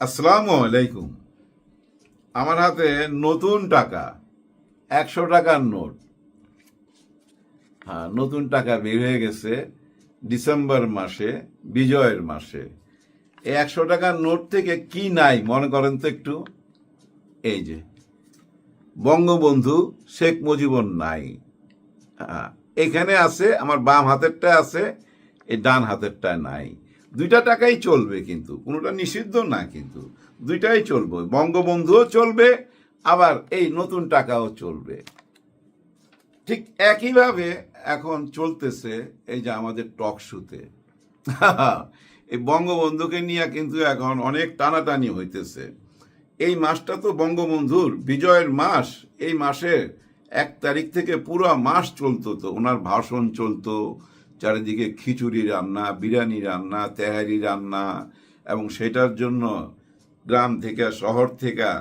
আসসালামু আলাইকুম। আমার হাতে নতুন টাকা, 100 টাকার নোট। হ্যাঁ, নতুন টাকা বের হয়ে গেছে ডিসেম্বর মাসে, বিজয়ের মাসে। এই 100 টাকার নোট থেকে কি নাই মনে করেন তো একটু। এই যে বঙ্গবন্ধু শেখ মুজিবুর নাই। হ্যাঁ, এখানে আছে, আমার বাম হাতেরটা আছে, এই ডান হাতেরটা নাই। দুইটা টাকাই চলবে, কিন্তু কোনোটা নিষিদ্ধ না, কিন্তু দুইটাই চলবে। বঙ্গবন্ধুও চলবে, আবার এই নতুন টাকাও চলবে। ঠিক একইভাবে এখন চলতেছে এই যে আমাদের টক শোতে। এই বঙ্গবন্ধুকে নিয়ে কিন্তু এখন অনেক টানাটানি হইতেছে। এই মাসটা তো বঙ্গবন্ধুর বিজয়ের মাস। এই মাসে 1 তারিখ থেকে পুরো মাস চলতো, তো ওনার ভাষণ চলতো, চারিদিকে খিচুড়ি রান্না, বিরিয়ানি রান্না, তেহারি রান্না, এবং সেটার জন্য গ্রাম থেকে, শহর থেকে,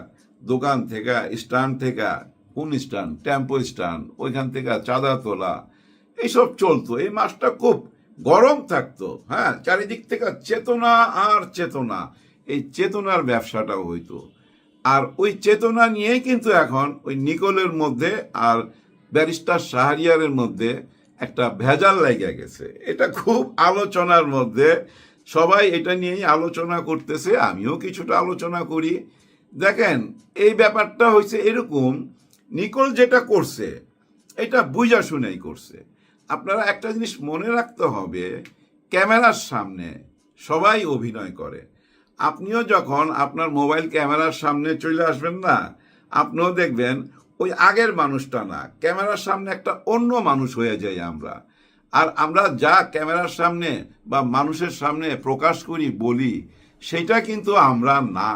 দোকান থেকে, স্ট্যান্ড থেকে, কোন স্ট্যান্ড, টেম্পো স্ট্যান্ড, ওইখান থেকে চাঁদা তোলা, এইসব চলতো। এই মাসটা খুব গরম থাকতো। হ্যাঁ, চারিদিক থেকে চেতনা আর চেতনা, এই চেতনার ব্যবসাটাও হইতো। আর ওই চেতনা নিয়েই কিন্তু এখন ওই নিকোলের মধ্যে আর ব্যারিস্টার শাহরিয়ারের মধ্যে একটা ভেজাল লেগে গেছে। এটা খুব আলোচনার মধ্যে, সবাই এটা নিয়েই আলোচনা করতেছে, আমিও কিছুটা আলোচনা করি। দেখেন, এই ব্যাপারটা হয়েছে এরকম, নিকোল যেটা করছে এটা বুঝা শুনেই করছে। আপনারা একটা জিনিস মনে রাখতে হবে, ক্যামেরার সামনে সবাই অভিনয় করে। আপনিও যখন আপনার মোবাইল ক্যামেরার সামনে চলে আসবেন না, আপনিও দেখবেন ওই আগের মানুষটা না, ক্যামেরার সামনে একটা অন্য মানুষ হয়ে যাই আমরা। আর আমরা যা ক্যামেরার সামনে বা মানুষের সামনে প্রকাশ করি, বলি, সেটা কিন্তু আমরা না।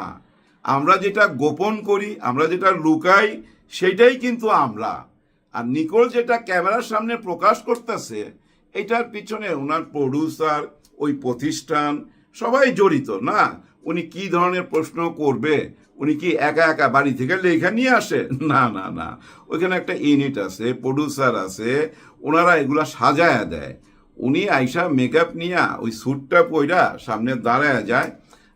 আমরা যেটা গোপন করি, আমরা যেটা লুকাই, সেটাই কিন্তু আমরা। আর নিকোল যেটা ক্যামেরার সামনে প্রকাশ করতেছে, এটার পিছনে ওনার প্রডিউসার, ওই প্রতিষ্ঠান, সবাই জড়িত না। উনি কি ধরনের প্রশ্ন করবে, উনি কি একা একা বাড়ি থেকে লেখা নিয়ে আসে? না না না, ওইখানে একটা ইউনিট আছে, প্রডিউসার আছে, ওনারা এগুলা সাজায়া দেয়। উনি আইসা মেকআপ নিয়ে ওই স্যুটটা পইরা সামনে দাঁড়ায় যায়,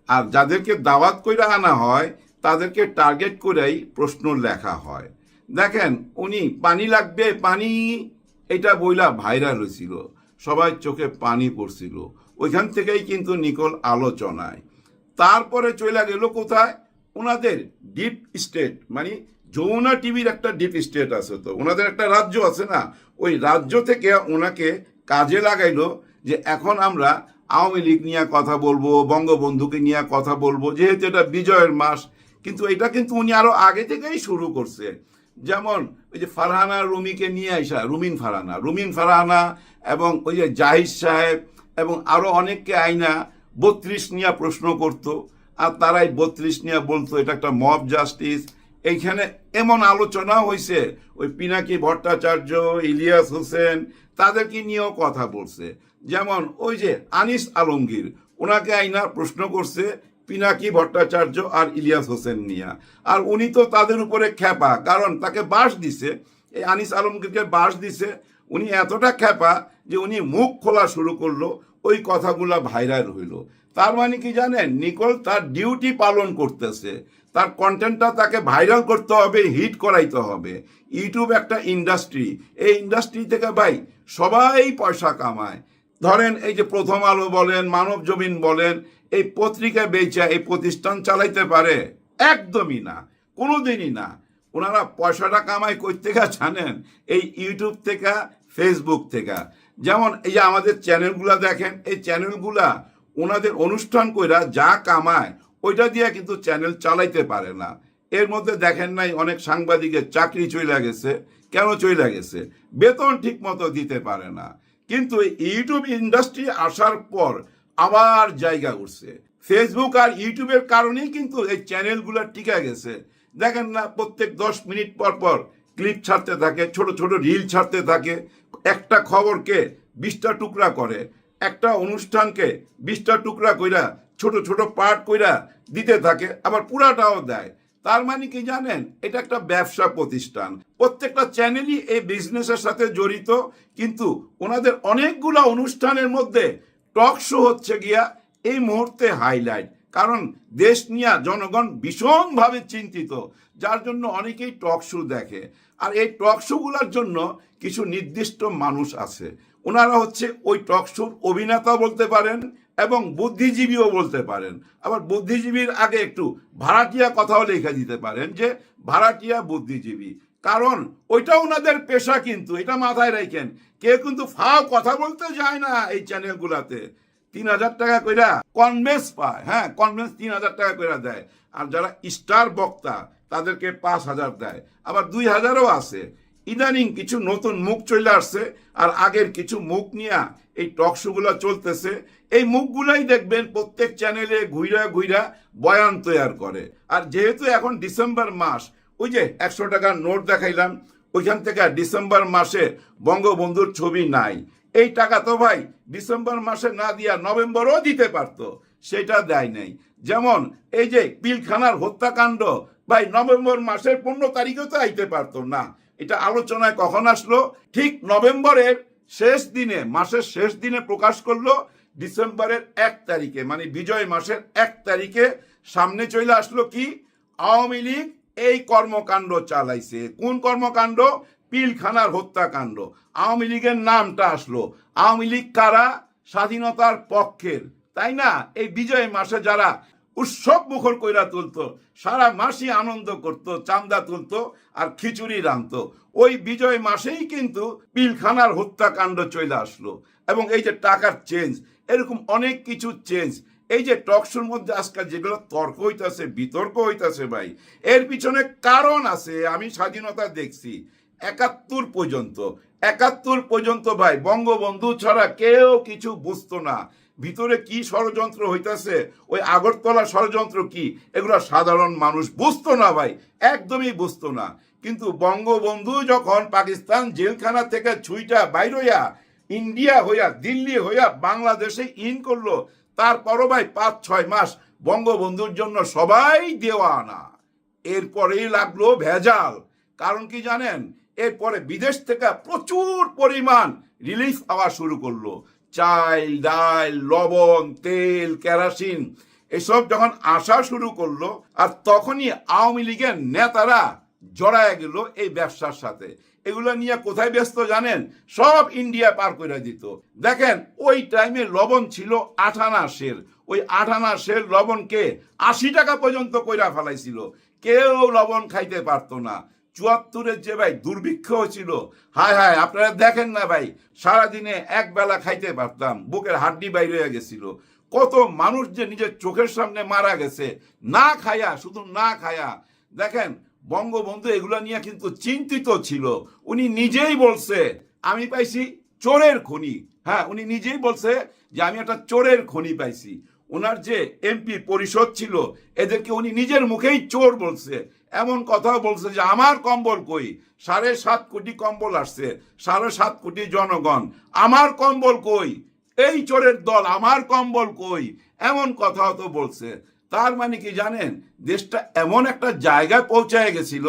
আর যাদেরকে দাওয়াত কইরা আনা হয় তাদেরকে টার্গেট করেই প্রশ্ন লেখা হয়। দেখেন, উনি পানি লাগবে পানি, এটা বইলা ভাইরাল হয়েছিল, সবাই চোখে পানি পড়ছিল। ওইখান থেকেই কিন্তু নিকোল আলোচনায়। তারপরে চলে গেল কোথায়? ওনাদের ডিপ স্টেট, মানে যমুনা টিভির একটা ডিপ স্টেট আছে, তো ওনাদের একটা রাজ্য আছে না, ওই রাজ্য থেকে ওনাকে কাজে লাগাইলো যে এখন আমরা আওয়ামী লীগ নিয়ে কথা বলবো, বঙ্গবন্ধুকে নিয়ে কথা বলবো, যেহেতু এটা বিজয়ের মাস। কিন্তু এটা কিন্তু উনি আরো আগে থেকেই শুরু করছে। যেমন ওই যে ফারহানা রুমিকে নিয়ে আসা, রুমিন ফারহানা এবং ওই যে জাহিদ সাহেব এবং আরো অনেককে আইনা 32 নিয়ে প্রশ্ন করত, আর তারাই 32 নিয়ে বলতো এটা একটা মব জাস্টিস। এইখানে এমন আলোচনা হয়েছে, ওই পিনাকি ভট্টাচার্য, ইলিয়াস হোসেন, তাদেরকে নিয়েও কথা বলছে। যেমন ওই যে আনিস আলমগীর, ওনাকে আইনা প্রশ্ন করছে পিনাকি ভট্টাচার্য আর ইলিয়াস হোসেন নিয়া। আর উনি তো তাদের উপরে খেপা, কারণ তাকে বাস দিছে, এই আনিস আলমগীরকে বাস দিছে। উনি এতটা খেপা যে উনি মুখ খোলা শুরু করলো, ওই কথাগুলা ভাইরাল হইল। তার মানে কি জানেন, নিকোল তার ডিউটি পালন করতেছে। তার কন্টেন্টটা তাকে ভাইরাল করতে হবে, হিট করাইতে হবে। ইউটিউব একটা ইন্ডাস্ট্রি, এই ইন্ডাস্ট্রি থেকে ভাই সবাই পয়সা কামায়। ধরেন এই যে প্রথম আলো বলেন, মানব জমিন বলেন, এই পত্রিকা বেচা এই প্রতিষ্ঠান চালাইতে পারে? একদমই না, কোনোদিনই না। ওনারা পয়সাটা কামায় কই থেকে জানেন? এই ইউটিউব থেকে, ফেসবুক থেকে। যেমন এই যে আমাদের চ্যানেলগুলা দেখেন, এই চ্যানেলগুলা ওনাদের অনুষ্ঠান কইরা যা কামায়, ওইটা দিয়ে কিন্তু চ্যানেল চালাইতে পারে না। এর মধ্যে দেখেন নাই অনেক সাংবাদিকের চাকরি চলে গেছে? কেন চলে গেছে? বেতন ঠিক মতো দিতে পারে না। কিন্তু ইউটিউব ইন্ডাস্ট্রি আসার পর আবার জায়গা উঠছে। ফেসবুক আর ইউটিউবের কারণেই কিন্তু এই চ্যানেলগুলো টিকে গেছে। দেখেন না, প্রত্যেক 10 মিনিট পর পর ক্লিপ ছাড়তে থাকে, ছোট ছোট রিল ছাড়তে থাকে। একটা খবরকে 20টা টুকরা করে, একটা অনুষ্ঠানকে 20টা টুকরা কইরা, ছোট ছোট পার্ট কইরা দিতে থাকে, আবার পুরাটাও দেয়। তার মানে কি জানেন, এটা একটা ব্যবসা প্রতিষ্ঠান। প্রত্যেকটা চ্যানেলই এই বিজনেসের সাথে জড়িত। কিন্তু ওনাদের অনেকগুলা অনুষ্ঠানের মধ্যে টক শো হচ্ছে গিয়া এই মুহূর্তে হাইলাইট। কারণ দেশ নিয়ে জনগণ ভীষণভাবে চিন্তিত, যার জন্য অনেকেই টক শো দেখে। আর এই টক শোগুলোর জন্য কিছু নির্দিষ্ট মানুষ আছে, ওনারা হচ্ছে ওই টক শোর অভিনেতা বলতে পারেন এবং বুদ্ধিজীবীও বলতে পারেন। আবার বুদ্ধিজীবীর আগে একটু ভাড়াটিয়া কথাও লিখে দিতে পারেন যে ভাড়াটিয়া বুদ্ধিজীবী, কারণ ওইটা ওনাদের পেশা। কিন্তু এটা মাথায় রাখেন, কেউ কিন্তু ফাও কথা বলতে যায় না এই চ্যানেলগুলাতে। 3,000 টাকা কইরা কনভেন্স পায়, হ্যাঁ কনভেন্স 3,000 টাকা কইরা দেয়। আর যারা স্টার বক্তা তাদেরকে 5,000 দেয়, আবার 2,000ও আছে। ইদানিং কিছু নতুন মুখ চলে আসছে, আর আগের কিছু মুখ নিয়ে এই টক শোগুলো চলতেছে। এই মুখগুলাই দেখবেন প্রত্যেক চ্যানেলে ঘুইরা ঘুইরা বয়ান তৈরি করে। আর যেহেতু এখন ডিসেম্বর মাস, ওই যে 100 টাকার নোট দেখাইলাম, ওইখান থেকে ডিসেম্বর মাসে বঙ্গবন্ধুর ছবি নাই। এই টাকা তো ভাই ডিসেম্বর মাসে না দিয়া নভেম্বরও দিতে পারতো, সেটা দেয় নাই। যেমন এই যে পিলখানার হত্যাকাণ্ড, ভাই নভেম্বর মাসের 15 তারিখেও তো আইতে পারতো না। এটা আলোচনায় কখন আসলো? ঠিক নভেম্বরের শেষ দিনে, মাসের শেষ দিনে প্রকাশ করলো, ডিসেম্বরের 1 তারিখে, মানে বিজয় মাসের 1 তারিখে সামনে চলে আসলো কি আওয়ামী লীগ এই কর্মকাণ্ড চালাইছে। কোন কর্মকাণ্ড? পিলখানার হত্যাকাণ্ড। আওয়ামী লীগের নামটা আসলো। আওয়ামী লীগ কারা? স্বাধীনতার পক্ষের, তাই না? এই বিজয় মাসে যারা উৎসব মুখর কইরা তুলতো, সারা মাসই আনন্দ করত, চান্দা তুলতো আর খিচুড়ি রাঁধতো, ওই বিজয় মাসেই কিন্তু পিলখানার হত্যাকাণ্ড চলে আসলো। এবং এই যে টাকার চেঞ্জ, এরকম অনেক কিছু চেঞ্জ। এই যে টকশোর মধ্যে আজকাল যেগুলো তর্ক হইতাছে, বিতর্ক হইতাছে, ভাই এর পিছনে কারণ আছে। আমি স্বাধীনতা দেখছি 71 পর্যন্ত, 71 পর্যন্ত ভাই বঙ্গবন্ধু ছাড়া কেউ কিছু বুঝতো না ভিতরে কি ষড়যন্ত্র হইতাছে, ওই আগরতলা ষড়যন্ত্র কি, এগুলো সাধারণ মানুষ বুঝতো না ভাই, একদমই বুঝতো না। কিন্তু বঙ্গবন্ধু যখন পাকিস্তান জেলখানা থেকে ছুইটা বাইর হইয়া ইন্ডিয়া হইয়া দিল্লি হইয়া বাংলাদেশে ইন করলো, তারপরও ভাই 5-6 মাস বঙ্গবন্ধুর জন্য সবাই দেওয়ানা। এরপরেই লাগলো ভেজাল। কারণ কি জানেন? এরপরে বিদেশ থেকে প্রচুর পরিমাণ রিলিফ আওয়া শুরু করলো। চাল, ডাল, লবণ, তেল, কেরোসিন এসব যখন আসা শুরু করলো, আর তখনই আওয়ামী লীগের নেতারা জড়ায় গেল এই ব্যবসার সাথে। এগুলো নিয়ে কোথায় ব্যস্ত জানেন? সব ইন্ডিয়া পার করে দিত। দেখেন ওই টাইমে লবণ ছিল 8 আনা সের, ওই 8 আনা সের লবণকে 80 টাকা পর্যন্ত কইরা ফেলাইছিল, কেউ লবণ খাইতে পারতো না। 74-এর যে ভাই দুর্ভিক্ষ হয়েছিল, হায় হায়, আপনারা দেখেন না ভাই, সারাদিনে এক বেলা খাইতে পারতাম, বুকের হাড্ডি বাইরে হয়ে গেছিল। কত মানুষ যে নিজের চোখের সামনে মারা গেছে না খায়া, শুধু না খায়া। দেখেন বঙ্গবন্ধু এগুলো নিয়ে কিন্তু চিন্তিত ছিল। উনি নিজেই বলছে আমি পাইছি চোরের খনি। হ্যাঁ, উনি নিজেই বলছে যে আমি একটা চোরের খনি পাইছি। ওনার যে এমপি পরিষদ ছিল এদেরকে উনি নিজের মুখেই চোর বলছে। এমন কথাও বলছে যে আমার কম্বল কই, 7.5 কোটি কম্বল আসছে, 7.5 কোটি জনগণ, আমার কম্বল কই, এই চোরের দল আমার কম্বল কই, এমন কথাও তো বলছে। তার মানে কি জানেন? দেশটা এমন একটা জায়গায় পৌঁছায় গেছিল,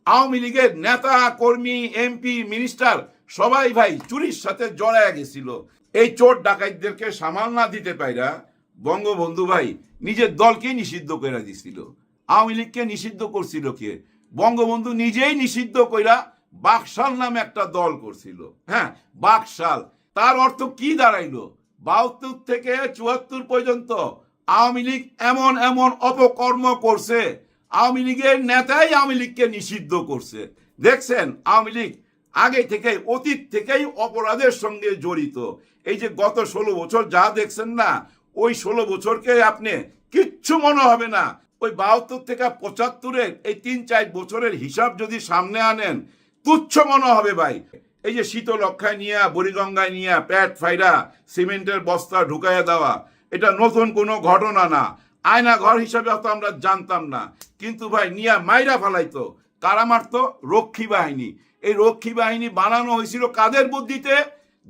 আওয়ামী লীগের নেতা কর্মী, এমপি, মিনিস্টার সবাই ভাই চুরির সাথে জড়ায় গেছিল। এই চোর ডাকাতদেরকে সামাল না দিতে পাইরা বঙ্গবন্ধু ভাই নিজের দলকে নিষিদ্ধ করে দিছিল। আওয়ামী লীগকে নিষিদ্ধ করছিল কে? বঙ্গবন্ধু নিজেই নিষিদ্ধ কইরা বাকশাল নামে একটা দল করছিল। হ্যাঁ, বাকশাল। তার অর্থ কি দাঁড়াইলো? 72 থেকে 74 পর্যন্ত আওয়ামী লীগ এমন এমন অপকর্ম করছে, আওয়ামী লীগের নেতাই আওয়ামী লীগকে নিষিদ্ধ করছে। দেখছেন আওয়ামী লীগ আগে থেকেই, অতীত থেকেই অপরাধের সঙ্গে জড়িত। এই যে গত 16 বছর যা দেখছেন না, ওই 16 বছরকে আপনি কিচ্ছু মনে হবে না। ওই 72 থেকে 75-এর এই 3-4 বছরের হিসাব যদি সামনে আনেন, তুচ্ছ মনে হবে ভাই। এই যে শীতলক্ষায় নিয়ে, বুড়িগঙ্গায় নিয়ে প্যাট ফাইরা সিমেন্টের বস্তা ঢুকাইয়া দেওয়া, এটা নতুন কোনো ঘটনা না। আয়না ঘর হিসাবে হয়তো আমরা জানতাম না, কিন্তু ভাই নিয়া মাইরা ফেলাইতো। কারা মারতো? রক্ষী বাহিনী। এই রক্ষী বাহিনী বানানো হয়েছিল কাদের বুদ্ধিতে?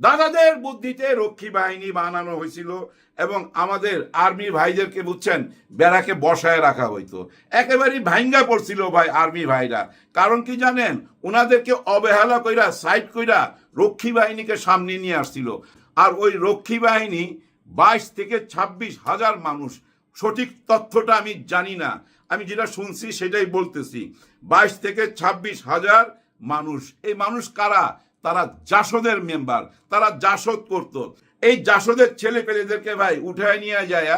দাদাদের বুদ্ধিতে রক্ষী বাহিনী বানানো হয়েছিল। এবং আমাদের আর্মি ভাইদেরকে বুঝছেন বেড়াকে বসায় রাখা হইতো, একেবারেই ভাঙ্গা পড়ছিল ভাই আর্মি ভাইরা। কারণ কি জানেন? ওনাদেরকে অবহেলা কইরা, সাইড কইরা রক্ষী বাহিনীকে সামনে নিয়ে আসছিল। আর ওই রক্ষী বাহিনী 22 থেকে 26 হাজার মানুষ, সঠিক তথ্যটা আমি জানি না, আমি যেটা শুনছি সেটাই বলতেছি। 22 থেকে 26,000 মানুষ। এই মানুষ কারা? তারা জাসদের মেম্বার, তারা জাসদ করত। এই জাসদের ছেলে পেলেদেরকে ভাই উঠায় নিয়ে যায়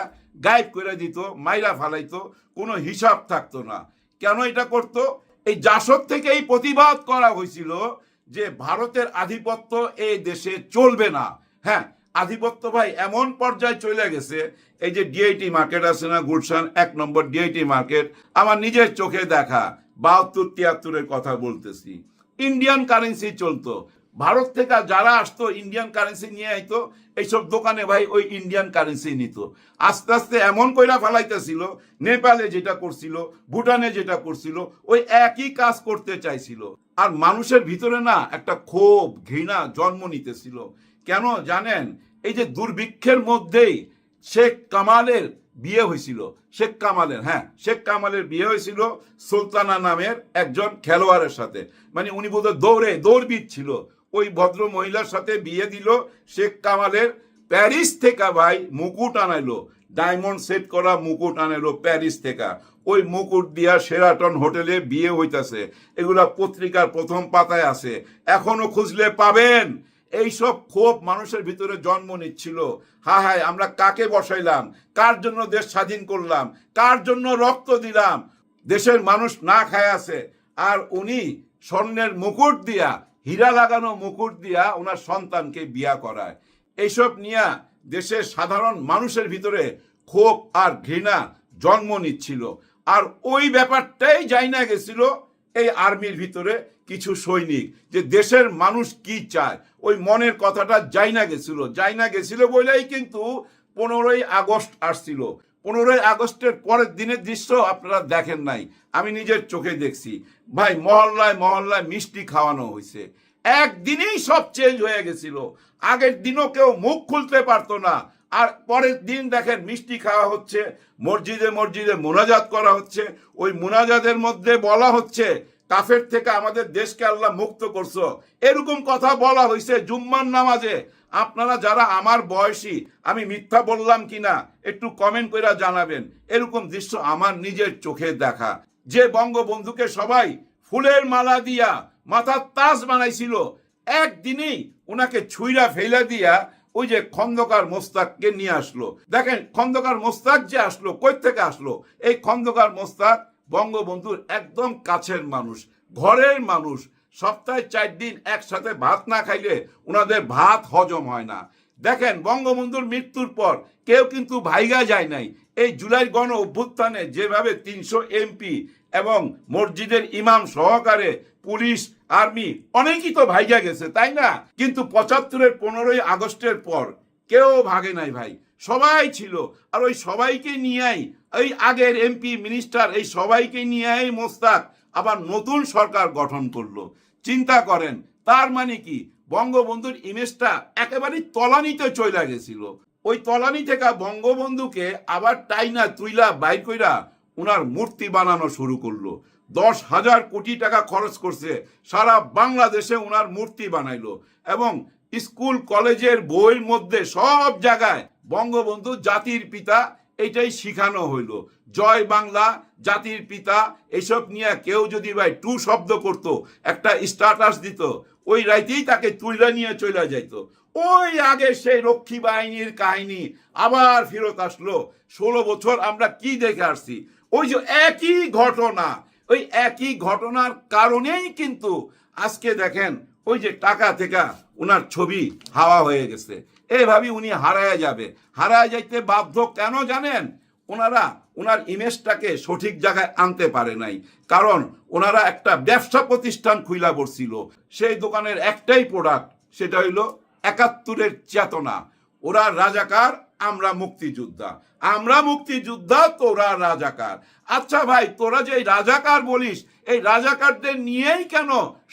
গায়েব করে দিত, মাইরা ফালাইতো, কোনো হিসাব থাকতো না। কেন এটা করতো? এই জাসদ থেকে এই প্রতিবাদ করা হয়েছিল যে ভারতের আধিপত্য এই দেশে চলবে না। হ্যাঁ, আধিপত্য ভাই এমন পর্যায়ে চলে গেছে, এই যে ডিআইটি মার্কেট আছে না, গুলশান 1 নম্বর ডিআইটি মার্কেট, আমার নিজের চোখে দেখা, 72-73-এর কথা বলতেছি। ইন্ডিয়ান কারেন্সি চলতো, ভারত থেকে যারা আসতো ইন্ডিয়ান কারেন্সি নিয়ে আইতো, এইসব দোকানে ভাই ওই ইন্ডিয়ান কারেন্সি নিত। আস্তে আস্তে এমন কইরা ফেলাইতেছিল, নেপালে যেটা করছিল, ভুটানে যেটা করছিল, ওই একই কাজ করতে চাইছিল। আর মানুষের ভিতরে না একটা ক্ষোভ, ঘৃণা জন্ম নিতেছিল। কেন জানেন? এই যে দুর্ভিক্ষের মধ্যেই শেখ কামালের বিয়ে হয়েছিল, শেখ কামালের, হ্যাঁ শেখ কামালের বিয়ে হয়েছিল সুলতানা নামের একজন খেলোয়াড়ের সাথে। মানে উনি বোধহয় দৌড়বিদ ছিল। ওই ভদ্র মহিলার সাথে বিয়ে দিল শেখ কামালের। প্যারিস থেকে ভাই মুকুট আনাইলো, ডায়মন্ড সেট করা মুকুট আনাইলো প্যারিস থেকে। ওই মুকুট দিয়া শেরাটন হোটেলে বিয়ে হইতাছে। এগুলা পত্রিকার প্রথম পাতায় আছে, এখনো খুঁজলে পাবেন। এইসব ক্ষোভ মানুষের ভিতরে জন্ম নিচ্ছিল। হায় হায়, আমরা কাকে বসাইলাম, কার জন্য দেশ স্বাধীন করলাম, কার জন্য রক্ত দিলাম। দেশের মানুষ না খায় আছে, আর উনি স্বর্ণের মুকুট দিয়া, হীরা লাগানো মুকুট দিয়া ওনার সন্তানকে বিয়া করায়। এইসব নিয়ে দেশের সাধারণ মানুষের ভিতরে ক্ষোভ আর ঘৃণা জন্ম নিচ্ছিল। আর ওই ব্যাপারটাই জানা গেছিল এই আর্মির ভিতরে কিছু সৈনিক, যে দেশের মানুষ কি চায়, ওই মনের কথাটা জানা গেছিল বলেই কিন্তু 15ই আগস্ট আসছিল। 15ই আগস্টের পরের দিনের দৃশ্য আপনারা দেখেন নাই, আমি নিজের চোখে দেখছি ভাই। মহল্লায় মহল্লায় মিষ্টি খাওয়ানো হয়েছে, একদিনেই সব চেঞ্জ হয়ে গেছিল। আগের দিনও কেউ মুখ খুলতে পারতো না, আর পরের দিন দেখেন মিষ্টি খাওয়া হচ্ছে, মসজিদে মসজিদে মোনাজাত করা হচ্ছে। ওই মোনাজাতের মধ্যে বলা হচ্ছে কাফের থেকে আমাদের দেশকে আল্লাহ মুক্ত করছো, এরকম কথা বলা হয়েছে জুম্মার নামাজে। আপনারা যারা আমার বয়সী, আমি মিথ্যা বললাম কিনা একটু কমেন্ট করে জানাবেন। এরকম দৃশ্য আমার নিজের চোখে দেখা। যে বঙ্গবন্ধুকে সবাই ফুলের মালা দিয়া মাথার তাজ বানাইছিল, একদিনেই ওনাকে ছুঁইরা ফেলা দিয়া ওই যে খন্দকার মোস্তাককে নিয়ে আসলো। দেখেন খন্দকার মোস্তাক যে আসলো, কই থেকে আসলো? এই খন্দকার মোস্তাক বঙ্গবন্ধুর একদম কাছের মানুষ, ঘরের মানুষ। সপ্তাহে 4 দিন একসাথে ভাত না খাইলে ওনাদের ভাত হজম হয় না। দেখেন বঙ্গবন্ধুর মৃত্যুর পর কেউ কিন্তু ভাইগা যায় নাই। এই জুলাই গণ অভ্যুত্থানে যেভাবে 300 এমপি এবং মসজিদের ইমাম সহকারে পুলিশ, আর্মি অনেকেই তো ভাইগা গেছে, তাই না? কিন্তু 75-এর 15ই আগস্টের পর কেউ ভাগে নাই ভাই, সবাই ছিল। আর ওই সবাইকে নিয়েই, ওই আগের এমপি মিনিস্টার, এই সবাইকে নিয়েই মোস্তাক আবার নতুন সরকার গঠন করলো। চিন্তা করেন, তার মানে কি বঙ্গবন্ধুর ইমেজটা একেবারে তলানিতে চলে গেছিল। ওই তলানি থেকে বঙ্গবন্ধুকে আবার টাইনা তুইলা বাইর কইরা উনার মূর্তি বানানো শুরু করলো। 10,000 কোটি টাকা খরচ করছে, সারা বাংলাদেশে উনার মূর্তি বানাইলো। এবং স্কুল কলেজের বইয়ের মধ্যে সব জায়গায় বঙ্গবন্ধু জাতির পিতা এটাই শিখানো হইলো। জয় বাংলা, জাতির পিতা, এসব নিয়ে কেউ যদি ভাই টু শব্দ করতো, একটা স্ট্যাটাস দিত, ওই রাইতেই তাকে তুইলা নিয়ে চলে যাইতো। ওই আগে সেই রক্ষী বাহিনীর কাহিনী আবার ফেরত আসলো। 16 বছর আমরা কি দেখে আসছি? ওই যে একই ঘটনা, ওই একই ঘটনার কারণেই কিন্তু আজকে দেখেন ওই যে টাকা থেকে উনার ছবি হাওয়া হয়ে গেছে। এইভাবে উনি হারায় যাবে, হারায় যাইতে বাধ্য। কেন জানেন? ওনারা ওনার ইমেজটাকে সঠিক জায়গায় আনতে পারে নাই। কারণ ওনারা একটা ব্যবসা প্রতিষ্ঠান খুইলা বসছিল, সেই দোকানের একটাই প্রোডাক্ট, সেটা হইলো 71-এর চেতনা। ওরা রাজাকার, আমরা মুক্তিযোদ্ধা, আমরা মুক্তিযোদ্ধা, তোরা রাজাকার। আচ্ছা ভাই, তোরা যে রাজাকার বলিস, এই রাজাকারদের নিয়েই কেন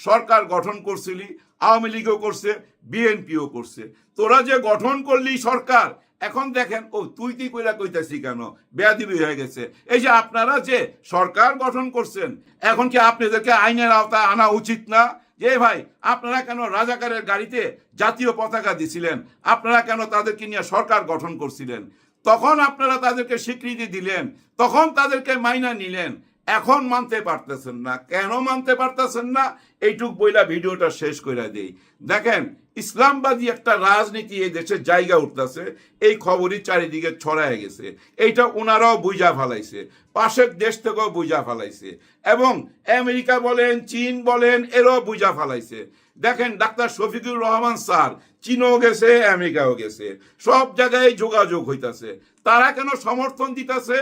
সরকার গঠন করছিলি? আওয়ামী লীগও করছে, বিএনপিও করছে। তোরা যে গঠন করলি সরকার, এখন দেখেন ও তুই কইরা কইতাছি কেন, বেয়াদবি হয়ে গেছে। এই যে আপনারা যে সরকার গঠন করছেন, এখন কি আপনাদেরকে আইনের আওতায় আনা উচিত না? যে ভাই আপনারা কেন রাজাকারের গাড়িতে জাতীয় পতাকা দিছিলেন? আপনারা কেন তাদেরকে নিয়ে সরকার গঠন করছিলেন? তখন আপনারা তাদেরকে স্বীকৃতি দিলেন, তখন তাদেরকে মাইনা নিলেন, এখন মানতে পারতেছেন না। কেন মানতে পারতেছেন না? এইটুক বইলা ভিডিওটা শেষ করে দেই। দেখেন, ইসলামবাদী একটা রাজনীতি এই দেশে জায়গা উঠতেছে, এই খবরই চারিদিকে ছড়ায় গেছে। এইটা ওনারাও বুঝা ফেলাইছে, পাশের দেশ থেকেও বুঝা ফেলাইছে, এবং আমেরিকা বলেন, চীন বলেন, এরাও বুঝা ফেলাইছে। দেখেন, ডাক্তার শফিকুর রহমান স্যার চীনও গেছে, আমেরিকাও গেছে, সব জায়গায় যোগাযোগ হইতাছে। তারা কেন সমর্থন দিতেছে?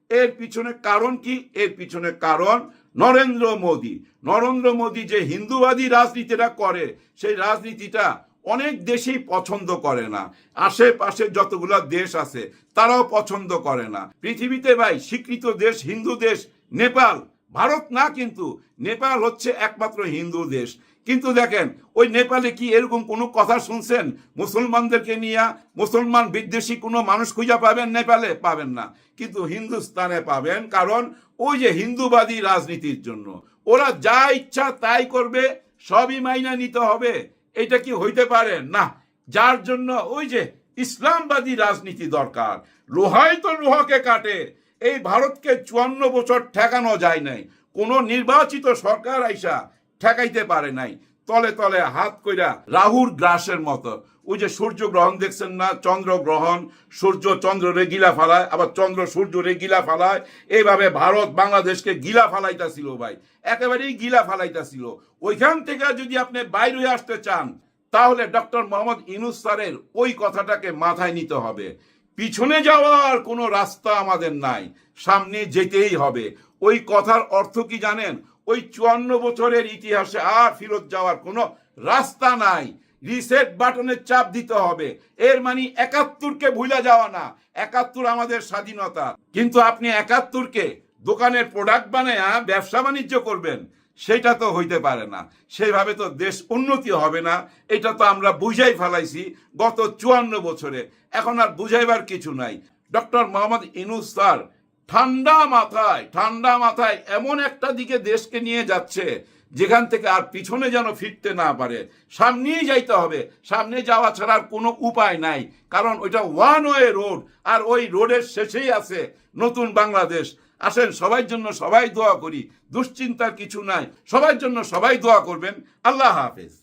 এর পিছনে কারণ কি? এর পিছনে কারণ নরেন্দ্র মোদী। নরেন্দ্র মোদী যে হিন্দুবাদী রাজনীতিটা করে, সেই রাজনীতিটা অনেক দেশেই পছন্দ করে না। আশেপাশে যতগুলো দেশ আছে তারাও পছন্দ করে না। পৃথিবীতে ভাই স্বীকৃত দেশ, হিন্দু দেশ নেপাল, ভারত না, কিন্তু নেপাল হচ্ছে একমাত্র হিন্দু দেশ। কিন্তু দেখেন, ওই নেপালে কি এরকম কোনো কথা শুনছেন মুসলমানদেরকে নিয়ে? মুসলমান বিদ্বেষী কোনো মানুষ খুঁজে পাবেন নেপালে? পাবেন না। কিন্তু হিন্দুস্তানে পাবেন, কারণ ওই যে হিন্দুবাদী রাজনীতির জন্য ওরা যা ইচ্ছা তাই করবে, সবই মাইনা নিতে হবে। এটা কি হইতে পারে? না। যার জন্য ওই যে ইসলামবাদী রাজনীতি দরকার। লোহাই তো লোহাকে কাটে। এই ভারতকে 54 বছর ঠেকানো যায় নাই, কোনো নির্বাচিত সরকার আইসা ঠেকাইতে পারে নাই। তলে তলে হাত কইরা রাহুর গ্রাসের মতো। ওই যে সূর্য গ্রহণ দেখছেন না, চন্দ্র গ্রহণ, সূর্য চন্দ্ররে গিলা ফালায়, আবার চন্দ্র সূর্যরে গিলা ফালায়। এইভাবে ভারত বাংলাদেশকে গিলা ফালাইতাছিল ভাই, একেবারেই গিলা ফালাইতাছিল। ওইখান থেকে যদি আপনি বাইরে হয়ে আসতে চান, তাহলে ডক্টর মোহাম্মদ ইউনূস স্যারের ওই কথাটাকে মাথায় নিতে হবে। পিছনে যাওয়ার কোনো রাস্তা আমাদের নাই, সামনে যেতেই হবে। ওই কথার অর্থ কি জানেন? ওই 54 বছরের ইতিহাসে আর ফিরত যাওয়ার কোনো রাস্তা নাই। রিসেট বাটনের চাপ দিতে হবে। এর মানে 71কে ভুলে যাওয়া না। 71 আমাদের স্বাধীনতা। কিন্তু আপনি 71কে দোকানের প্রোডাক্ট বানায় ব্যবসা বাণিজ্য করবেন, সেটা তো হইতে পারে না। সেইভাবে তো দেশ উন্নতি হবে না। এটা তো আমরা বুঝাই ফেলাইছি গত 54 বছরে। এখন আর বুঝাইবার কিছু নাই। ডক্টর মোহাম্মদ ইউনূস স্যার ঠান্ডা মাথায় এমন একটা দিকে দেশকে নিয়ে যাচ্ছে, যেখান থেকে আর পিছনে যেন ফিরতে না পারে। সামনেই যাইতে হবে, সামনে যাওয়া ছাড়ার কোনো উপায় নাই। কারণ ওইটা ওয়ান ওয়ে রোড, আর ওই রোডের শেষেই আছে নতুন বাংলাদেশ। আসেন, সবার জন্য সবাই দোয়া করি। দুশ্চিন্তার কিছু নাই, সবার জন্য সবাই দোয়া করবেন। আল্লাহ হাফেজ।